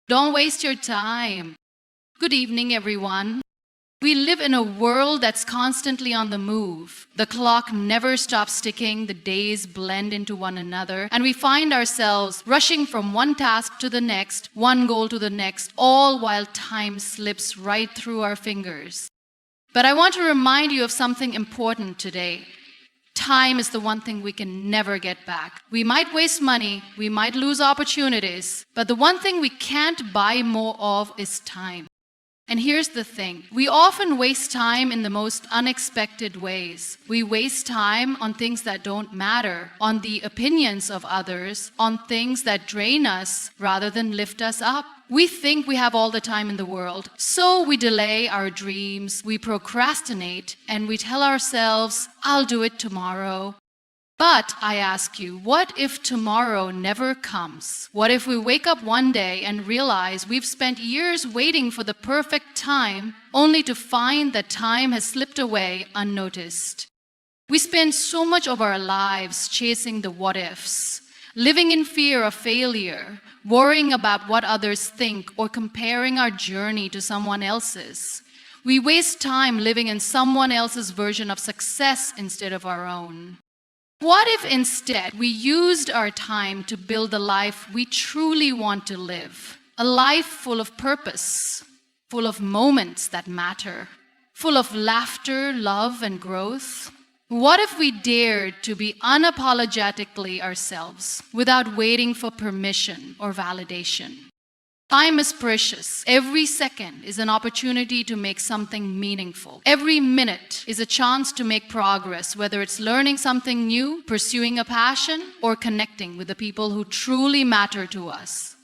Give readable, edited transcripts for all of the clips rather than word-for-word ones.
Don't waste your time. Good evening, everyone. We live in a world that's constantly on the move. The clock never stops ticking, the days blend into one another, and we find ourselves rushing from one task to the next, one goal to the next, all while time slips right through our fingers. But I want to remind you of something important today. Time is the one thing we can never get back. We might waste money, we might lose opportunities, but the one thing we can't buy more of is time. And here's the thing, we often waste time in the most unexpected ways. We waste time on things that don't matter, on the opinions of others, on things that drain us rather than lift us up. We think we have all the time in the world, so we delay our dreams, we procrastinate, and we tell ourselves, I'll do it tomorrow. But I ask you, what if tomorrow never comes? What if we wake up one day and realize we've spent years waiting for the perfect time, only to find that time has slipped away unnoticed? We spend so much of our lives chasing the what-ifs, living in fear of failure, worrying about what others think, or comparing our journey to someone else's. We waste time living in someone else's version of success instead of our own. What if instead we used our time to build the life we truly want to live? A life full of purpose, full of moments that matter, full of laughter, love, and growth? What if we dared to be unapologetically ourselves without waiting for permission or validation? Time is precious. Every second is an opportunity to make something meaningful. Every minute is a chance to make progress, whether it's learning something new, pursuing a passion, or connecting with the people who truly matter to us.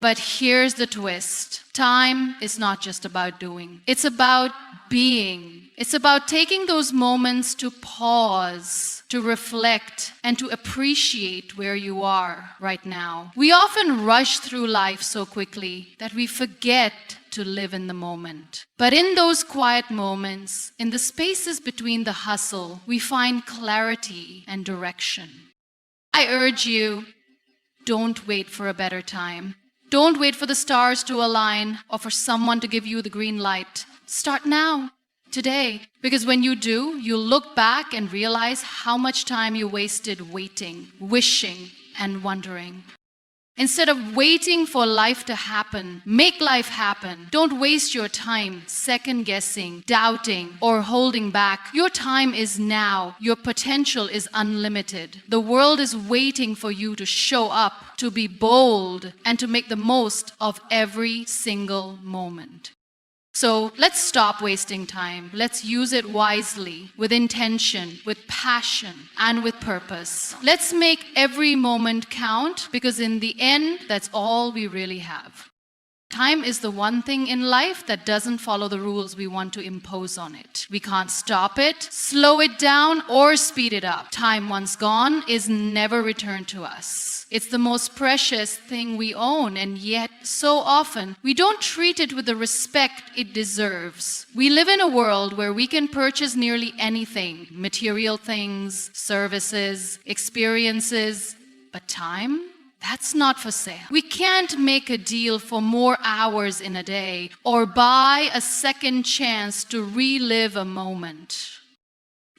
But here's the twist. Time is not just about doing. It's about being. It's about taking those moments to pause, to reflect, and to appreciate where you are right now. We often rush through life so quickly that we forget to live in the moment. But in those quiet moments, in the spaces between the hustle, we find clarity and direction. I urge you, don't wait for a better time. Don't wait for the stars to align or for someone to give you the green light. Start now, today, because when you do, you'll look back and realize how much time you wasted waiting, wishing, and wondering. Instead of waiting for life to happen, make life happen. Don't waste your time second-guessing, doubting, or holding back. Your time is now. Your potential is unlimited. The world is waiting for you to show up, to be bold, and to make the most of every single moment. So let's stop wasting time. Let's use it wisely, with intention, with passion, and with purpose. Let's make every moment count, because in the end, that's all we really have. Time is the one thing in life that doesn't follow the rules we want to impose on it. We can't stop it, slow it down, or speed it up. Time once gone is never returned to us. It's the most precious thing we own, and yet so often we don't treat it with the respect it deserves. We live in a world where we can purchase nearly anything, material things, services, experiences, but time? That's not for sale. We can't make a deal for more hours in a day or buy a second chance to relive a moment.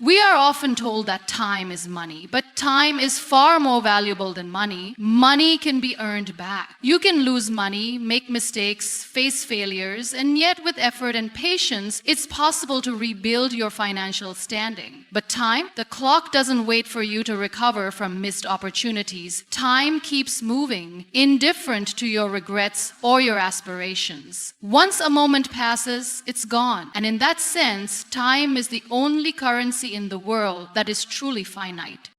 We are often told that time is money, but time is far more valuable than money. Money can be earned back. You can lose money, make mistakes, face failures, and yet with effort and patience, it's possible to rebuild your financial standing. But time, the clock doesn't wait for you to recover from missed opportunities. Time keeps moving, indifferent to your regrets or your aspirations. Once a moment passes, it's gone. And in that sense, time is the only currency in the world that is truly finite.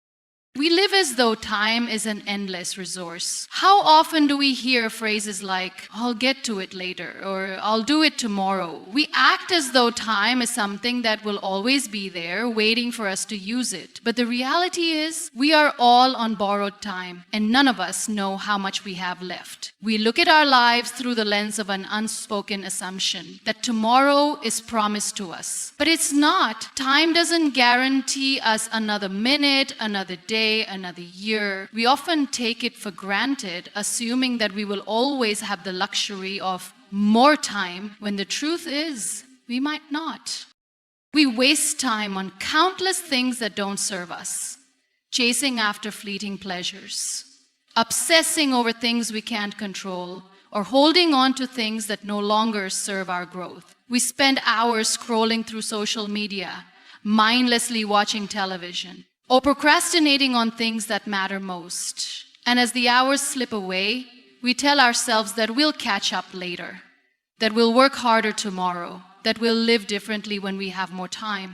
We live as though time is an endless resource. How often do we hear phrases like, I'll get to it later, or I'll do it tomorrow? We act as though time is something that will always be there, waiting for us to use it. But the reality is, we are all on borrowed time, and none of us know how much we have left. We look at our lives through the lens of an unspoken assumption that tomorrow is promised to us. But it's not. Time doesn't guarantee us another minute, another day, day, another year, we often take it for granted, assuming that we will always have the luxury of more time, when the truth is, we might not. We waste time on countless things that don't serve us, chasing after fleeting pleasures, obsessing over things we can't control, or holding on to things that no longer serve our growth. We spend hours scrolling through social media, mindlessly watching television, or procrastinating on things that matter most. And as the hours slip away, we tell ourselves that we'll catch up later, that we'll work harder tomorrow, that we'll live differently when we have more time.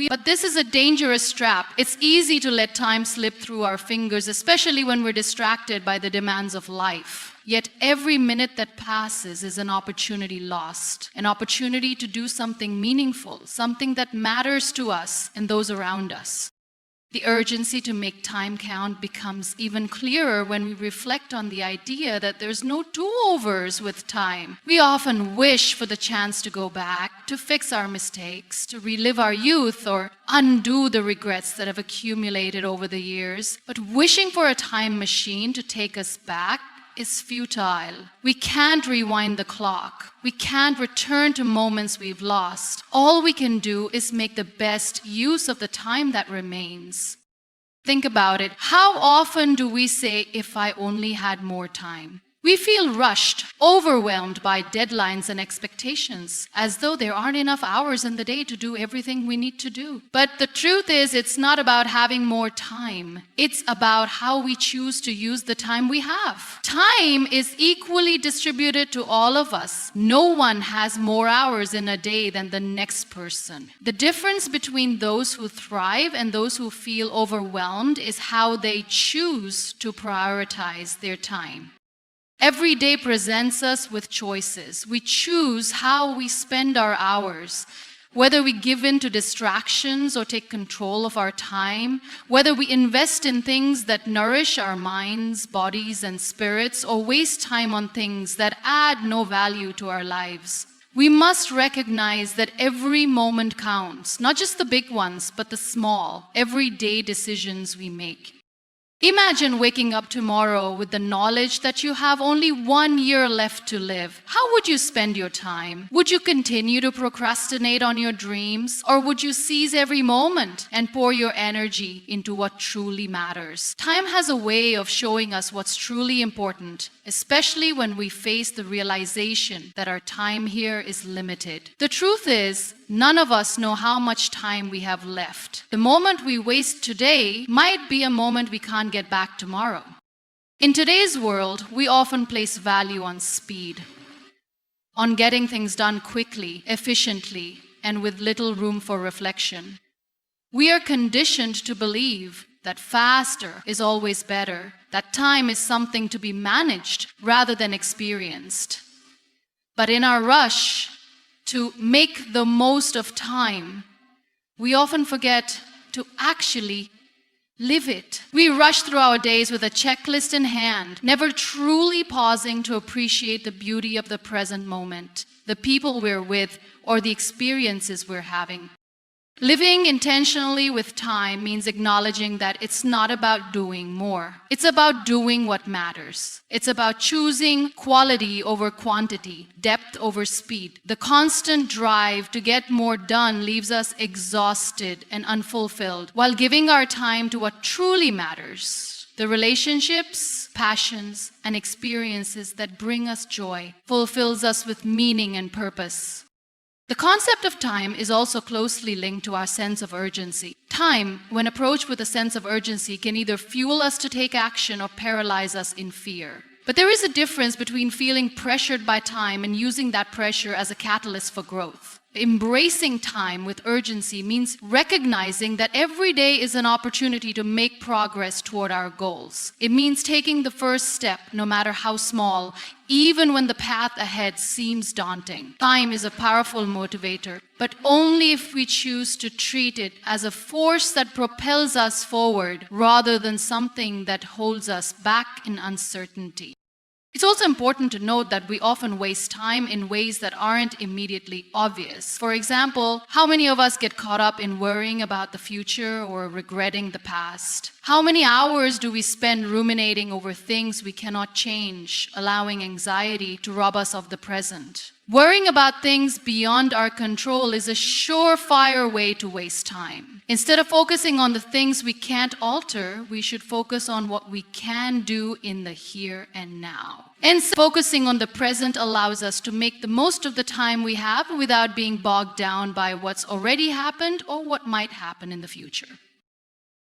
But this is a dangerous trap. It's easy to let time slip through our fingers, especially when we're distracted by the demands of life. Yet every minute that passes is an opportunity lost, an opportunity to do something meaningful, something that matters to us and those around us. The urgency to make time count becomes even clearer when we reflect on the idea that there's no do-overs with time. We often wish for the chance to go back, to fix our mistakes, to relive our youth, or undo the regrets that have accumulated over the years. But wishing for a time machine to take us back is futile. We can't rewind the clock. We can't return to moments we've lost. All we can do is make the best use of the time that remains. Think about it. How often do we say, "If I only had more time"? We feel rushed, overwhelmed by deadlines and expectations, as though there aren't enough hours in the day to do everything we need to do. But the truth is, it's not about having more time. It's about how we choose to use the time we have. Time is equally distributed to all of us. No one has more hours in a day than the next person. The difference between those who thrive and those who feel overwhelmed is how they choose to prioritize their time. Every day presents us with choices. We choose how we spend our hours, whether we give in to distractions or take control of our time, whether we invest in things that nourish our minds, bodies, and spirits, or waste time on things that add no value to our lives. We must recognize that every moment counts, not just the big ones, but the small, everyday decisions we make. Imagine waking up tomorrow with the knowledge that you have only 1 year left to live. How would you spend your time? Would you continue to procrastinate on your dreams? Or would you seize every moment and pour your energy into what truly matters? Time has a way of showing us what's truly important, especially when we face the realization that our time here is limited. The truth is, none of us know how much time we have left. The moment we waste today might be a moment we can't get back tomorrow. In today's world, we often place value on speed, on getting things done quickly, efficiently, and with little room for reflection. We are conditioned to believe that faster is always better, that time is something to be managed rather than experienced. But in our rush to make the most of time, we often forget to actually live it. We rush through our days with a checklist in hand, never truly pausing to appreciate the beauty of the present moment, the people we're with, or the experiences we're having. Living intentionally with time means acknowledging that it's not about doing more. It's about doing what matters. It's about choosing quality over quantity, depth over speed. The constant drive to get more done leaves us exhausted and unfulfilled, while giving our time to what truly matters. The relationships, passions, and experiences that bring us joy, fulfills us with meaning and purpose. The concept of time is also closely linked to our sense of urgency. Time, when approached with a sense of urgency, can either fuel us to take action or paralyze us in fear. But there is a difference between feeling pressured by time and using that pressure as a catalyst for growth. Embracing time with urgency means recognizing that every day is an opportunity to make progress toward our goals. It means taking the first step, no matter how small, even when the path ahead seems daunting. Time is a powerful motivator, but only if we choose to treat it as a force that propels us forward rather than something that holds us back in uncertainty. It's also important to note that we often waste time in ways that aren't immediately obvious. For example, how many of us get caught up in worrying about the future or regretting the past? How many hours do we spend ruminating over things we cannot change, allowing anxiety to rob us of the present? Worrying about things beyond our control is a surefire way to waste time. Instead of focusing on the things we can't alter, we should focus on what we can do in the here and now. And focusing on the present allows us to make the most of the time we have without being bogged down by what's already happened or what might happen in the future.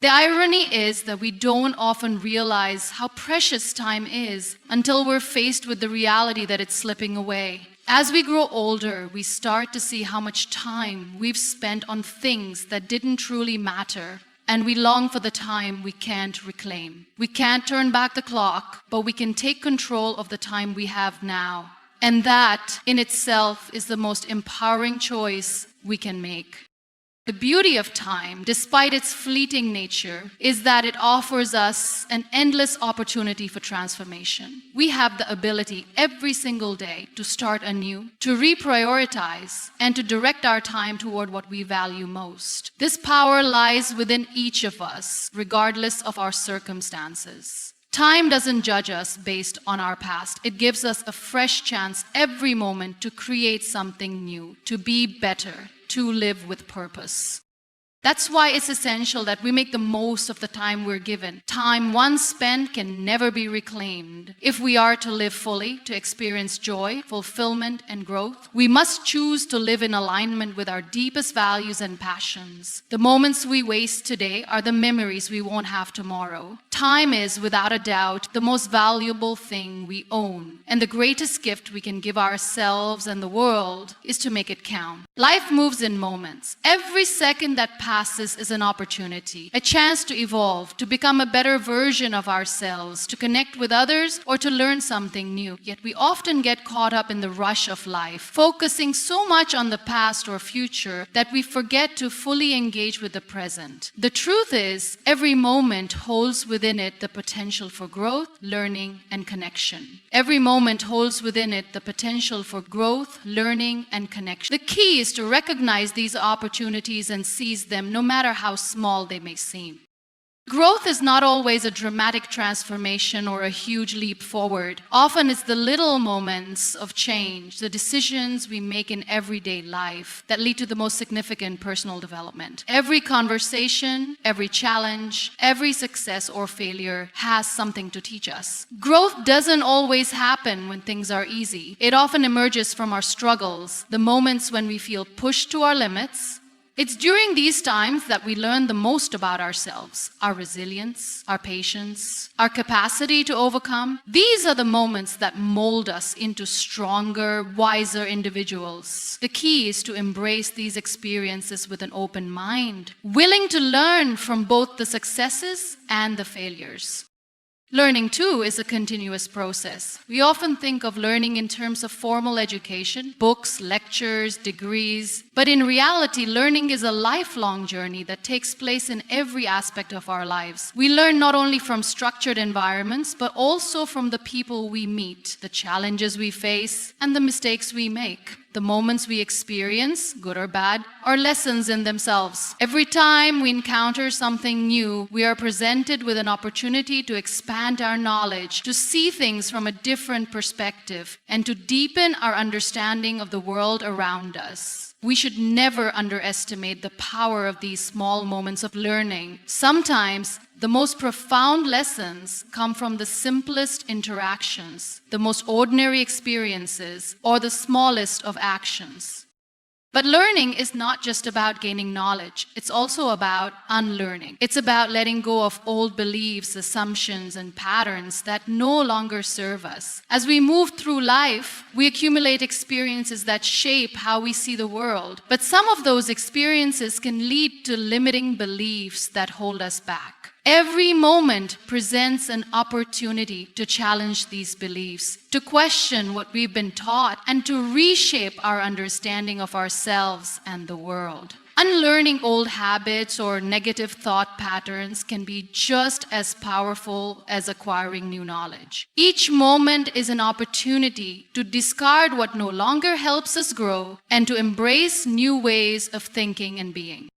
The irony is that we don't often realize how precious time is until we're faced with the reality that it's slipping away. As we grow older, we start to see how much time we've spent on things that didn't truly matter, and we long for the time we can't reclaim. We can't turn back the clock, but we can take control of the time we have now. And that, in itself, is the most empowering choice we can make. The beauty of time, despite its fleeting nature, is that it offers us an endless opportunity for transformation. We have the ability every single day to start anew, to reprioritize, and to direct our time toward what we value most. This power lies within each of us, regardless of our circumstances. Time doesn't judge us based on our past. It gives us a fresh chance every moment to create something new, to be better, to live with purpose. That's why it's essential that we make the most of the time we're given. Time once spent can never be reclaimed. If we are to live fully, to experience joy, fulfillment, and growth, we must choose to live in alignment with our deepest values and passions. The moments we waste today are the memories we won't have tomorrow. Time is, without a doubt, the most valuable thing we own. And the greatest gift we can give ourselves and the world is to make it count. Life moves in moments. Every second that passes is an opportunity, a chance to evolve, to become a better version of ourselves, to connect with others, or to learn something new. Yet we often get caught up in the rush of life, focusing so much on the past or future that we forget to fully engage with the present. The truth is, every moment holds within it the potential for growth, learning, and connection. Every moment holds within it the potential for growth, learning, and connection. The key is to recognize these opportunities and seize them, no matter how small they may seem. Growth is not always a dramatic transformation or a huge leap forward. Often it's the little moments of change, the decisions we make in everyday life that lead to the most significant personal development. Every conversation, every challenge, every success or failure has something to teach us. Growth doesn't always happen when things are easy. It often emerges from our struggles, the moments when we feel pushed to our limits. It's during these times that we learn the most about ourselves, our resilience, our patience, our capacity to overcome. These are the moments that mold us into stronger, wiser individuals. The key is to embrace these experiences with an open mind, willing to learn from both the successes and the failures. Learning, too, is a continuous process. We often think of learning in terms of formal education, books, lectures, degrees. But in reality, learning is a lifelong journey that takes place in every aspect of our lives. We learn not only from structured environments, but also from the people we meet, the challenges we face, and the mistakes we make. The moments we experience, good or bad, are lessons in themselves. Every time we encounter something new, we are presented with an opportunity to expand our knowledge, to see things from a different perspective, and to deepen our understanding of the world around us. We should never underestimate the power of these small moments of learning. Sometimes, the most profound lessons come from the simplest interactions, the most ordinary experiences, or the smallest of actions. But learning is not just about gaining knowledge. It's also about unlearning. It's about letting go of old beliefs, assumptions, and patterns that no longer serve us. As we move through life, we accumulate experiences that shape how we see the world. But some of those experiences can lead to limiting beliefs that hold us back. Every moment presents an opportunity to challenge these beliefs, to question what we've been taught, and to reshape our understanding of ourselves and the world. Unlearning old habits or negative thought patterns can be just as powerful as acquiring new knowledge. Each moment is an opportunity to discard what no longer helps us grow and to embrace new ways of thinking and being.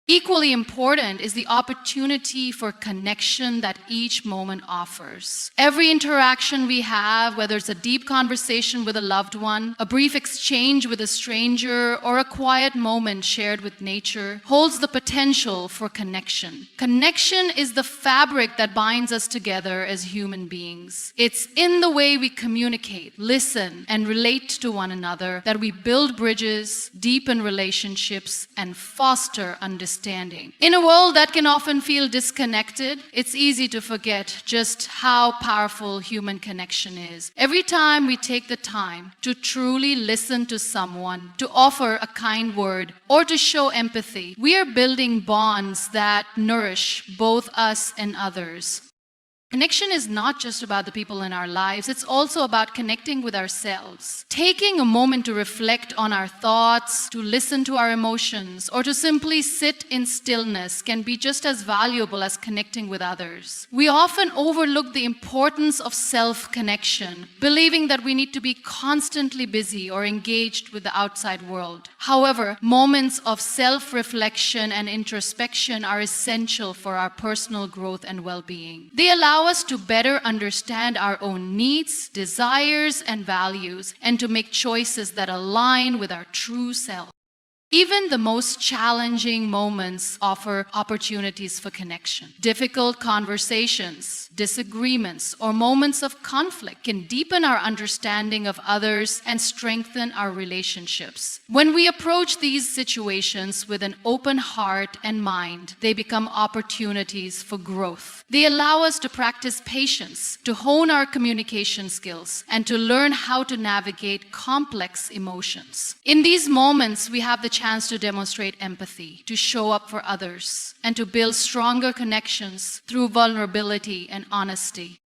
Equally important is the opportunity for connection that each moment offers. Every interaction we have, whether it's a deep conversation with a loved one, a brief exchange with a stranger, or a quiet moment shared with nature, holds the potential for connection. Connection is the fabric that binds us together as human beings. It's in the way we communicate, listen, and relate to one another that we build bridges, deepen relationships, and foster understanding. In a world that can often feel disconnected, it's easy to forget just how powerful human connection is. Every time we take the time to truly listen to someone, to offer a kind word, or to show empathy, we are building bonds that nourish both us and others. Connection is not just about the people in our lives, it's also about connecting with ourselves. Taking a moment to reflect on our thoughts, to listen to our emotions, or to simply sit in stillness can be just as valuable as connecting with others. We often overlook the importance of self-connection, believing that we need to be constantly busy or engaged with the outside world. However, moments of self-reflection and introspection are essential for our personal growth and well-being. They allow us to better understand our own needs, desires, and values, and to make choices that align with our true self. Even the most challenging moments offer opportunities for connection. Difficult conversations, disagreements, or moments of conflict can deepen our understanding of others and strengthen our relationships. When we approach these situations with an open heart and mind, they become opportunities for growth. They allow us to practice patience, to hone our communication skills, and to learn how to navigate complex emotions. In these moments, we have the chance to demonstrate empathy, to show up for others, and to build stronger connections through vulnerability and honesty.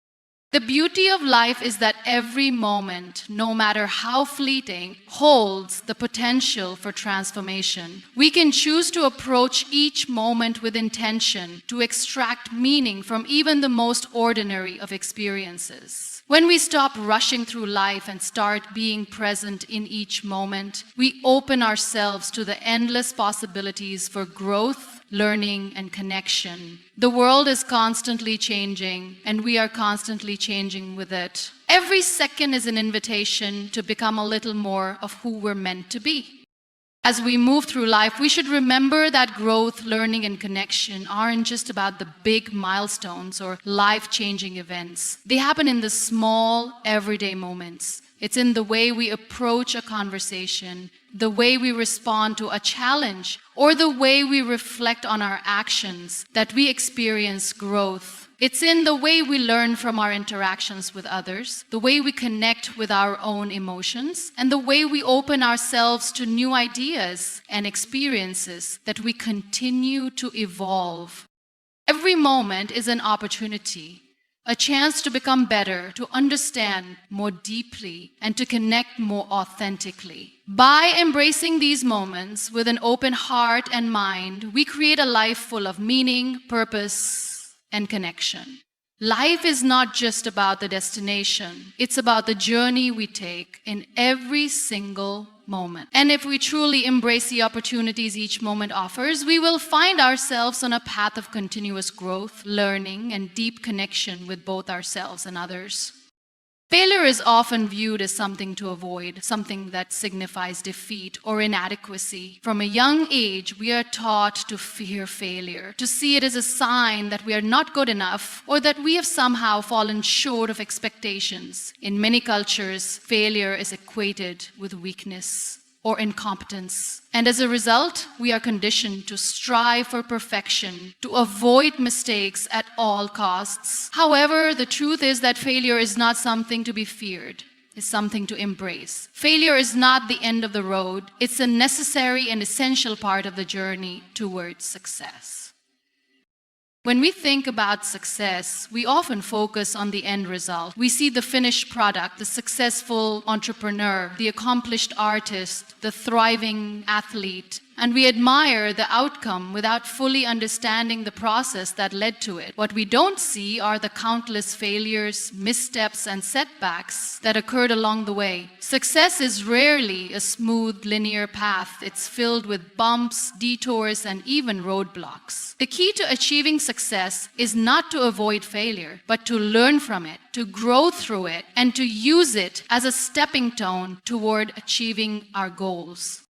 The beauty of life is that every moment, no matter how fleeting, holds the potential for transformation. We can choose to approach each moment with intention, to extract meaning from even the most ordinary of experiences. When we stop rushing through life and start being present in each moment, we open ourselves to the endless possibilities for growth, learning, and connection. The world is constantly changing, and we are constantly changing with it. Every second is an invitation to become a little more of who we're meant to be. As we move through life, we should remember that growth, learning, and connection aren't just about the big milestones or life-changing events. They happen in the small, everyday moments. It's in the way we approach a conversation, the way we respond to a challenge, or the way we reflect on our actions that we experience growth. It's in the way we learn from our interactions with others, the way we connect with our own emotions, and the way we open ourselves to new ideas and experiences that we continue to evolve. Every moment is an opportunity, a chance to become better, to understand more deeply, and to connect more authentically. By embracing these moments with an open heart and mind, we create a life full of meaning, purpose, and connection. Life is not just about the destination, it's about the journey we take in every single moment. And if we truly embrace the opportunities each moment offers, we will find ourselves on a path of continuous growth, learning, and deep connection with both ourselves and others. Failure is often viewed as something to avoid, something that signifies defeat or inadequacy. From a young age, we are taught to fear failure, to see it as a sign that we are not good enough or that we have somehow fallen short of expectations. In many cultures, failure is equated with weakness or incompetence. And as a result, we are conditioned to strive for perfection, to avoid mistakes at all costs. However, the truth is that failure is not something to be feared. It's something to embrace. Failure is not the end of the road. It's a necessary and essential part of the journey towards success. When we think about success, we often focus on the end result. We see the finished product, the successful entrepreneur, the accomplished artist, the thriving athlete. and we admire the outcome without fully understanding the process that led to it. What we don't see are the countless failures, missteps, and setbacks that occurred along the way. Success is rarely a smooth, linear path. It's filled with bumps, detours, and even roadblocks. The key to achieving success is not to avoid failure, but to learn from it, to grow through it, and to use it as a stepping stone toward achieving our goals.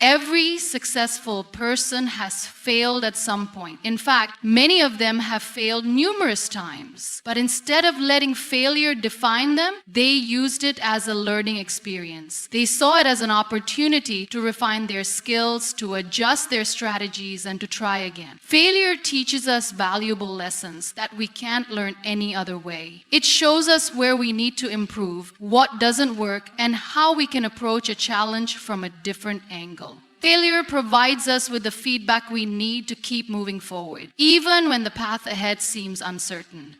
Every successful person has failed at some point. In fact, many of them have failed numerous times. But instead of letting failure define them, they used it as a learning experience. They saw it as an opportunity to refine their skills, to adjust their strategies, and to try again. Failure teaches us valuable lessons that we can't learn any other way. It shows us where we need to improve, what doesn't work, and how we can approach a challenge from a different angle. Failure provides us with the feedback we need to keep moving forward, even when the path ahead seems uncertain.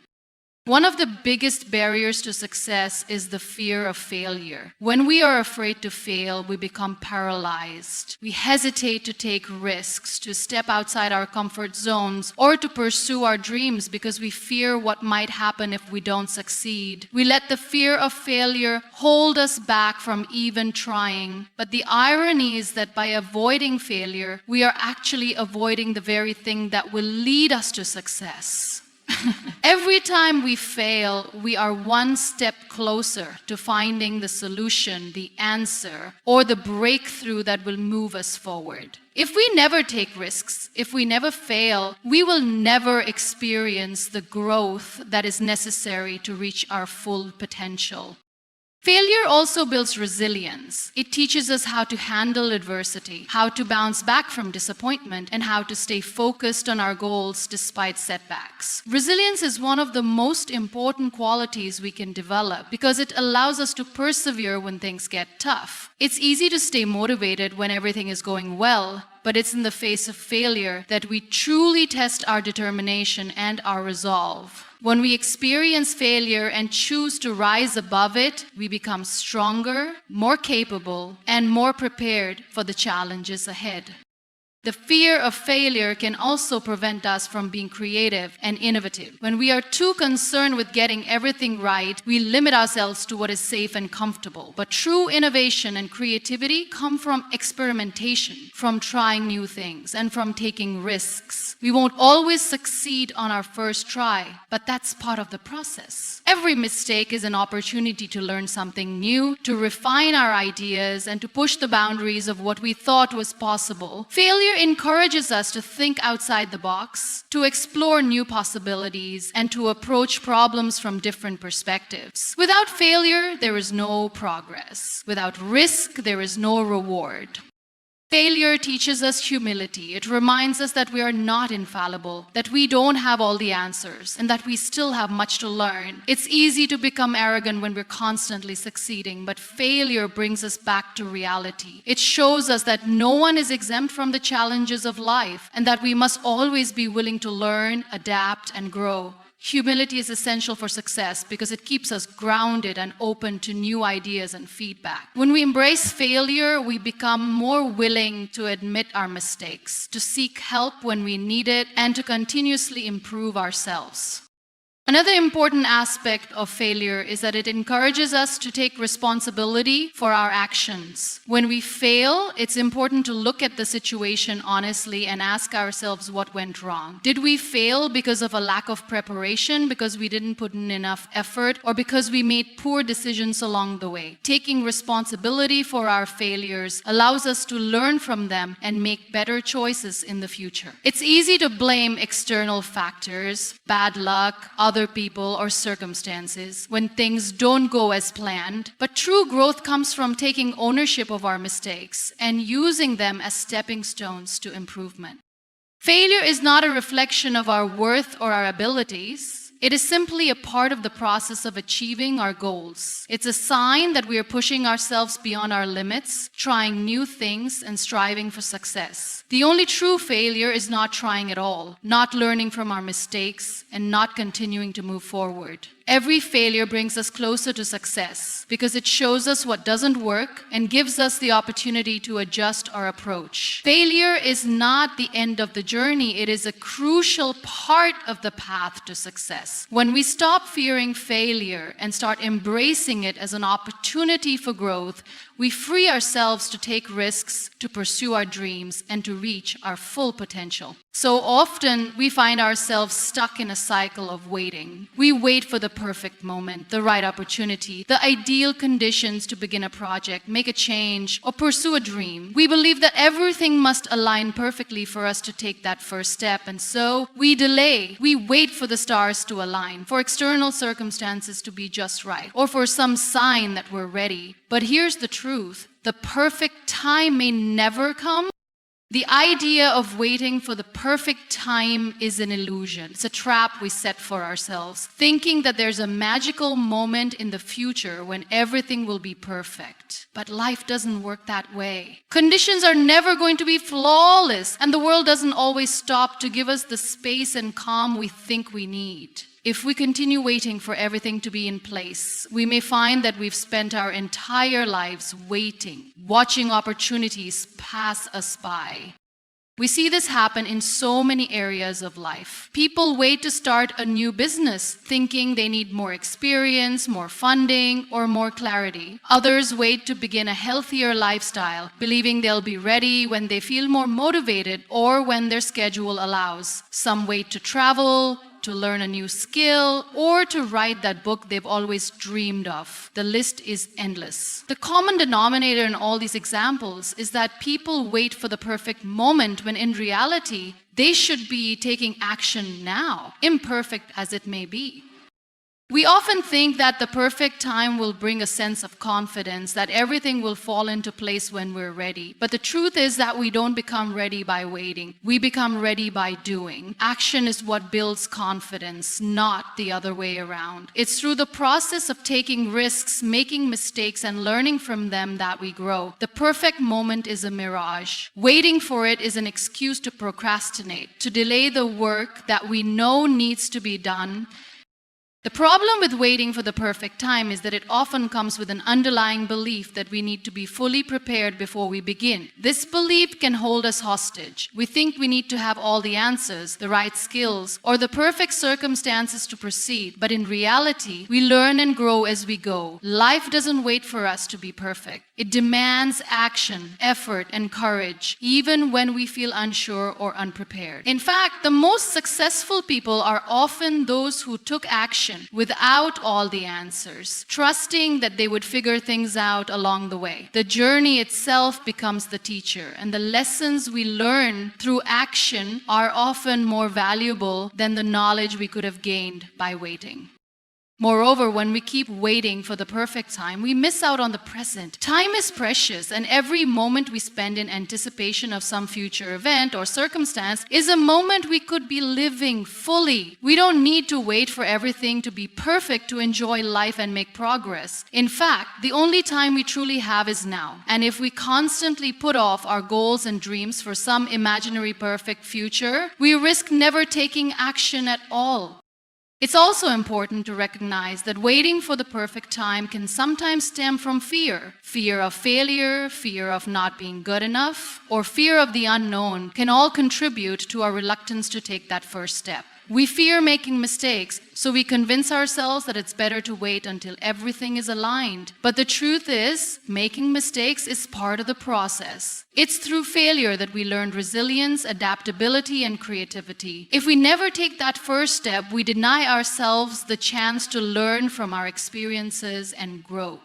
One of the biggest barriers to success is the fear of failure. When we are afraid to fail, we become paralyzed. We hesitate to take risks, to step outside our comfort zones, or to pursue our dreams because we fear what might happen if we don't succeed. We let the fear of failure hold us back from even trying. But the irony is that by avoiding failure, we are actually avoiding the very thing that will lead us to success. Every time we fail, we are one step closer to finding the solution, the answer, or the breakthrough that will move us forward. If we never take risks, if we never fail, we will never experience the growth that is necessary to reach our full potential. Failure also builds resilience. It teaches us how to handle adversity, how to bounce back from disappointment, and how to stay focused on our goals despite setbacks. Resilience is one of the most important qualities we can develop because it allows us to persevere when things get tough. It's easy to stay motivated when everything is going well, but it's in the face of failure that we truly test our determination and our resolve. When we experience failure and choose to rise above it, we become stronger, more capable, and more prepared for the challenges ahead. The fear of failure can also prevent us from being creative and innovative. When we are too concerned with getting everything right, we limit ourselves to what is safe and comfortable. But true innovation and creativity come from experimentation, from trying new things, and from taking risks. We won't always succeed on our first try, but that's part of the process. Every mistake is an opportunity to learn something new, to refine our ideas, and to push the boundaries of what we thought was possible. Failure encourages us to think outside the box, to explore new possibilities, and to approach problems from different perspectives. Without failure, there is no progress. Without risk, there is no reward. Failure teaches us humility. It reminds us that we are not infallible, that we don't have all the answers, and that we still have much to learn. It's easy to become arrogant when we're constantly succeeding, but failure brings us back to reality. It shows us that no one is exempt from the challenges of life, and that we must always be willing to learn, adapt, and grow. Humility is essential for success because it keeps us grounded and open to new ideas and feedback. When we embrace failure, we become more willing to admit our mistakes, to seek help when we need it, and to continuously improve ourselves. Another important aspect of failure is that it encourages us to take responsibility for our actions. When we fail, it's important to look at the situation honestly and ask ourselves what went wrong. Did we fail because of a lack of preparation, because we didn't put in enough effort, or because we made poor decisions along the way? Taking responsibility for our failures allows us to learn from them and make better choices in the future. It's easy to blame external factors, bad luck, other people, or circumstances when things don't go as planned. But true growth comes from taking ownership of our mistakes and using them as stepping stones to improvement. Failure is not a reflection of our worth or our abilities. It is simply a part of the process of achieving our goals. It's a sign that we are pushing ourselves beyond our limits, trying new things, and striving for success. The only true failure is not trying at all, not learning from our mistakes, and not continuing to move forward. Every failure brings us closer to success because it shows us what doesn't work and gives us the opportunity to adjust our approach. Failure is not the end of the journey, it is a crucial part of the path to success. When we stop fearing failure and start embracing it as an opportunity for growth, we free ourselves to take risks, to pursue our dreams, and to reach our full potential. So often, we find ourselves stuck in a cycle of waiting. We wait for the perfect moment, the right opportunity, the ideal conditions to begin a project, make a change, or pursue a dream. We believe that everything must align perfectly for us to take that first step, and so we delay. We wait for the stars to align, for external circumstances to be just right, or for some sign that we're ready. But here's the truth: the perfect time may never come. The idea of waiting for the perfect time is an illusion. It's a trap we set for ourselves, thinking that there's a magical moment in the future when everything will be perfect. But life doesn't work that way. Conditions are never going to be flawless, and the world doesn't always stop to give us the space and calm we think we need. If we continue waiting for everything to be in place, we may find that we've spent our entire lives waiting, watching opportunities pass us by. We see this happen in so many areas of life. People wait to start a new business, thinking they need more experience, more funding, or more clarity. Others wait to begin a healthier lifestyle, believing they'll be ready when they feel more motivated or when their schedule allows. Some wait to travel, to learn a new skill, or to write that book they've always dreamed of. The list is endless. The common denominator in all these examples is that people wait for the perfect moment when in reality, they should be taking action now, imperfect as it may be. We often think that the perfect time will bring a sense of confidence, that everything will fall into place when we're ready. But the truth is that we don't become ready by waiting. We become ready by doing. Action is what builds confidence, not the other way around. It's through the process of taking risks, making mistakes, and learning from them that we grow. The perfect moment is a mirage. Waiting for it is an excuse to procrastinate, to delay the work that we know needs to be done. The problem with waiting for the perfect time is that it often comes with an underlying belief that we need to be fully prepared before we begin. This belief can hold us hostage. We think we need to have all the answers, the right skills, or the perfect circumstances to proceed. But in reality, we learn and grow as we go. Life doesn't wait for us to be perfect. It demands action, effort, and courage, even when we feel unsure or unprepared. In fact, the most successful people are often those who took action without all the answers, trusting that they would figure things out along the way. The journey itself becomes the teacher, and the lessons we learn through action are often more valuable than the knowledge we could have gained by waiting. Moreover, when we keep waiting for the perfect time, we miss out on the present. Time is precious, and every moment we spend in anticipation of some future event or circumstance is a moment we could be living fully. We don't need to wait for everything to be perfect to enjoy life and make progress. In fact, the only time we truly have is now. And if we constantly put off our goals and dreams for some imaginary perfect future, we risk never taking action at all. It's also important to recognize that waiting for the perfect time can sometimes stem from fear. Fear of failure, fear of not being good enough, or fear of the unknown can all contribute to our reluctance to take that first step. We fear making mistakes, so we convince ourselves that it's better to wait until everything is aligned. But the truth is, making mistakes is part of the process. It's through failure that we learn resilience, adaptability, and creativity. If we never take that first step, we deny ourselves the chance to learn from our experiences and grow.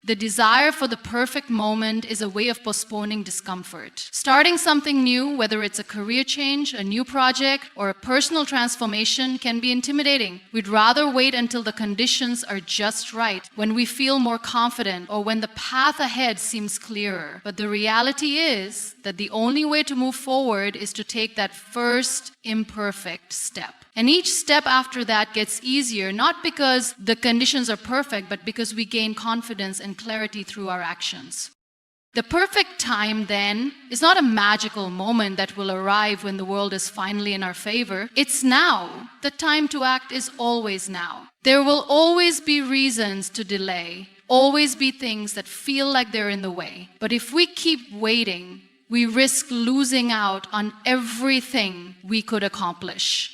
The desire for the perfect moment is a way of postponing discomfort. Starting something new, whether it's a career change, a new project, or a personal transformation, can be intimidating. We'd rather wait until the conditions are just right, when we feel more confident, or when the path ahead seems clearer. But the reality is that the only way to move forward is to take that first imperfect step. And each step after that gets easier, not because the conditions are perfect, but because we gain confidence and clarity through our actions. The perfect time, then, is not a magical moment that will arrive when the world is finally in our favor. It's now. The time to act is always now. There will always be reasons to delay, always be things that feel like they're in the way. But if we keep waiting, we risk losing out on everything we could accomplish.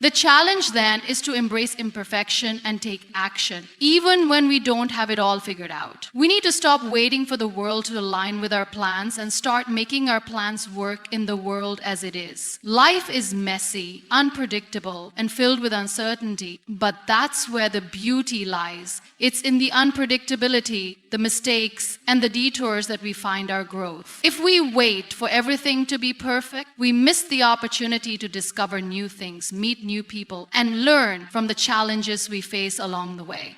The challenge then is to embrace imperfection and take action, even when we don't have it all figured out. We need to stop waiting for the world to align with our plans and start making our plans work in the world as it is. Life is messy, unpredictable, and filled with uncertainty, but that's where the beauty lies. It's in the unpredictability, the mistakes, and the detours that we find our growth. If we wait for everything to be perfect, we miss the opportunity to discover new things, meet new people, and learn from the challenges we face along the way.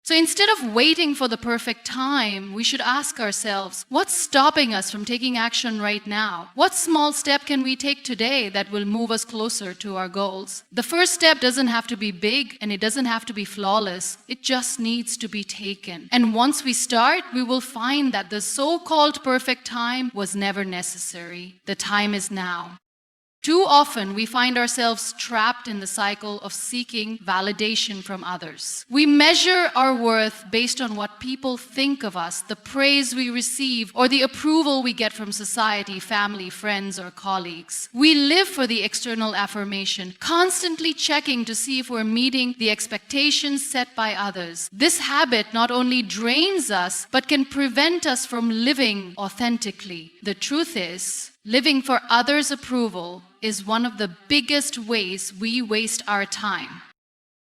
So instead of waiting for the perfect time, we should ask ourselves, what's stopping us from taking action right now? What small step can we take today that will move us closer to our goals? The first step doesn't have to be big and it doesn't have to be flawless. It just needs to be taken. And once we start, we will find that the so-called perfect time was never necessary. The time is now. Too often, we find ourselves trapped in the cycle of seeking validation from others. We measure our worth based on what people think of us, the praise we receive, or the approval we get from society, family, friends, or colleagues. We live for the external affirmation, constantly checking to see if we're meeting the expectations set by others. This habit not only drains us, but can prevent us from living authentically. The truth is, living for others' approval is one of the biggest ways we waste our time.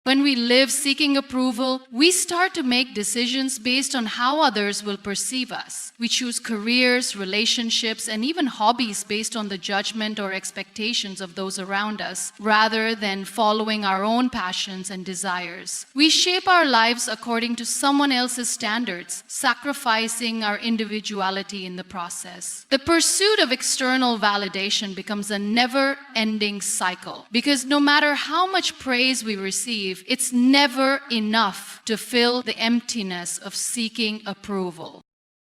When we live seeking approval, we start to make decisions based on how others will perceive us. We choose careers, relationships, and even hobbies based on the judgment or expectations of those around us, rather than following our own passions and desires. We shape our lives according to someone else's standards, sacrificing our individuality in the process. The pursuit of external validation becomes a never-ending cycle, because no matter how much praise we receive, it's never enough to fill the emptiness of seeking approval.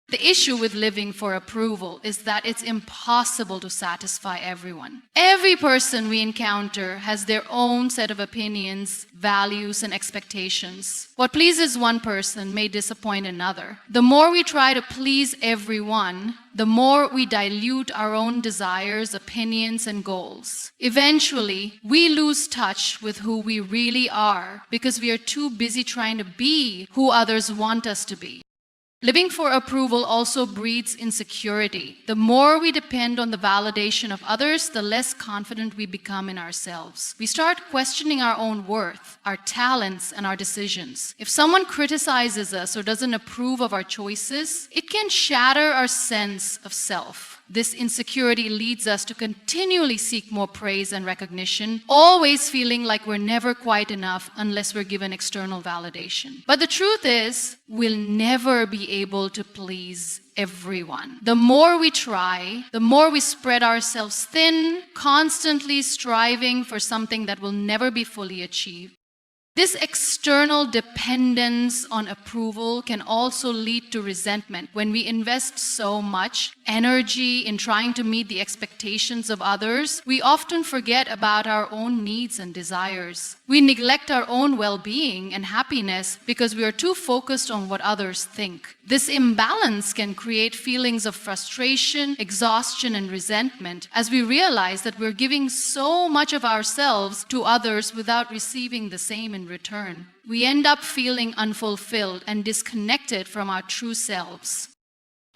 The issue with living for approval is that it's impossible to satisfy everyone. Every person we encounter has their own set of opinions, values, and expectations. What pleases one person may disappoint another. The more we try to please everyone, the more we dilute our own desires, opinions, and goals. Eventually, we lose touch with who we really are because we are too busy trying to be who others want us to be. Living for approval also breeds insecurity. The more we depend on the validation of others, the less confident we become in ourselves. We start questioning our own worth, our talents, and our decisions. If someone criticizes us or doesn't approve of our choices, it can shatter our sense of self. This insecurity leads us to continually seek more praise and recognition, always feeling like we're never quite enough unless we're given external validation. But the truth is, we'll never be able to please everyone. The more we try, the more we spread ourselves thin, constantly striving for something that will never be fully achieved. This external dependence on approval can also lead to resentment. When we invest so much energy in trying to meet the expectations of others, we often forget about our own needs and desires. We neglect our own well-being and happiness because we are too focused on what others think. This imbalance can create feelings of frustration, exhaustion, and resentment as we realize that we're giving so much of ourselves to others without receiving the same in return. We end up feeling unfulfilled and disconnected from our true selves.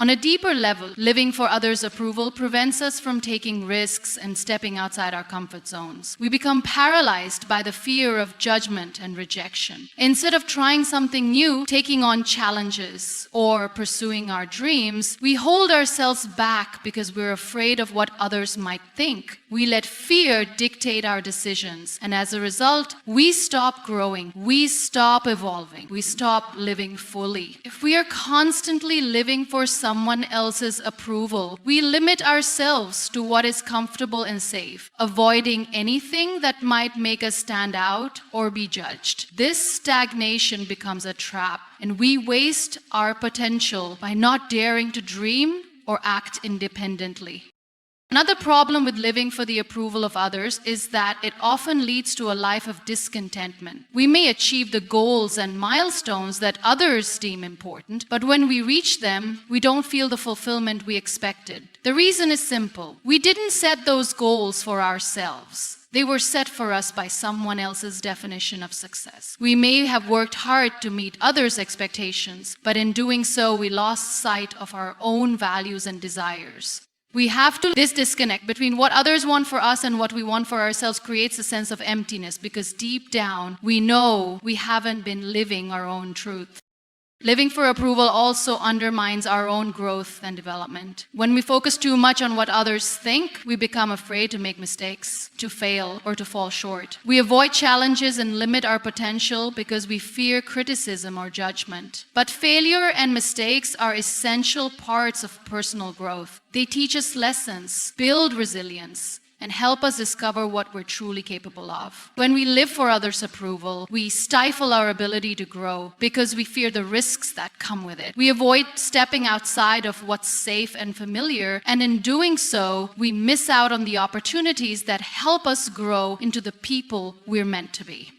On a deeper level, living for others' approval prevents us from taking risks and stepping outside our comfort zones. We become paralyzed by the fear of judgment and rejection. Instead of trying something new, taking on challenges, or pursuing our dreams, we hold ourselves back because we're afraid of what others might think. We let fear dictate our decisions, and as a result, we stop growing, we stop evolving, we stop living fully. If we are constantly living for someone someone else's approval, we limit ourselves to what is comfortable and safe, avoiding anything that might make us stand out or be judged. This stagnation becomes a trap, and we waste our potential by not daring to dream or act independently. Another problem with living for the approval of others is that it often leads to a life of discontentment. We may achieve the goals and milestones that others deem important, but when we reach them, we don't feel the fulfillment we expected. The reason is simple. We didn't set those goals for ourselves. They were set for us by someone else's definition of success. We may have worked hard to meet others' expectations, but in doing so, we lost sight of our own values and desires. This disconnect between what others want for us and what we want for ourselves creates a sense of emptiness because deep down we know we haven't been living our own truth. Living for approval also undermines our own growth and development. When we focus too much on what others think, we become afraid to make mistakes, to fail, or to fall short. We avoid challenges and limit our potential because we fear criticism or judgment. But failure and mistakes are essential parts of personal growth. They teach us lessons, build resilience, and help us discover what we're truly capable of. When we live for others' approval, we stifle our ability to grow because we fear the risks that come with it. We avoid stepping outside of what's safe and familiar, and in doing so, we miss out on the opportunities that help us grow into the people we're meant to be.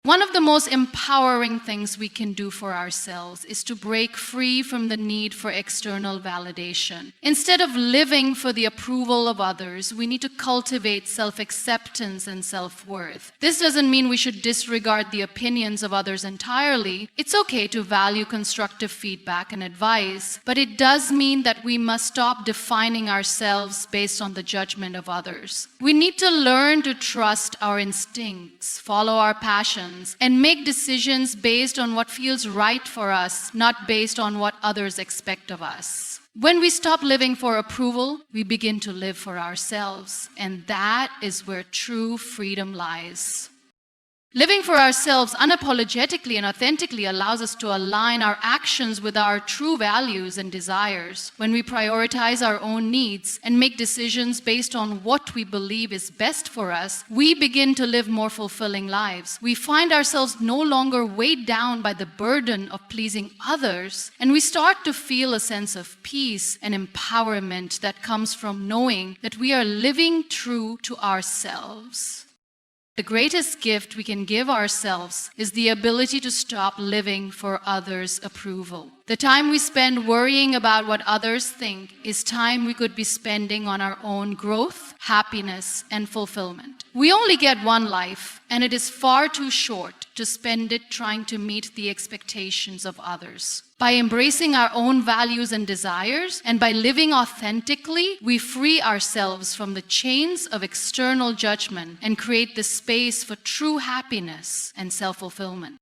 One of the most empowering things we can do for ourselves is to break free from the need for external validation. Instead of living for the approval of others, we need to cultivate self-acceptance and self-worth. This doesn't mean we should disregard the opinions of others entirely. It's okay to value constructive feedback and advice, but it does mean that we must stop defining ourselves based on the judgment of others. We need to learn to trust our instincts, follow our passions, and make decisions based on what feels right for us, not based on what others expect of us. When we stop living for approval, we begin to live for ourselves, and that is where true freedom lies. Living for ourselves unapologetically and authentically allows us to align our actions with our true values and desires. When we prioritize our own needs and make decisions based on what we believe is best for us, we begin to live more fulfilling lives. We find ourselves no longer weighed down by the burden of pleasing others, and we start to feel a sense of peace and empowerment that comes from knowing that we are living true to ourselves. The greatest gift we can give ourselves is the ability to stop living for others' approval. The time we spend worrying about what others think is time we could be spending on our own growth, happiness, and fulfillment. We only get one life, and it is far too short to spend it trying to meet the expectations of others. By embracing our own values and desires, and by living authentically, we free ourselves from the chains of external judgment and create the space for true happiness and self-fulfillment.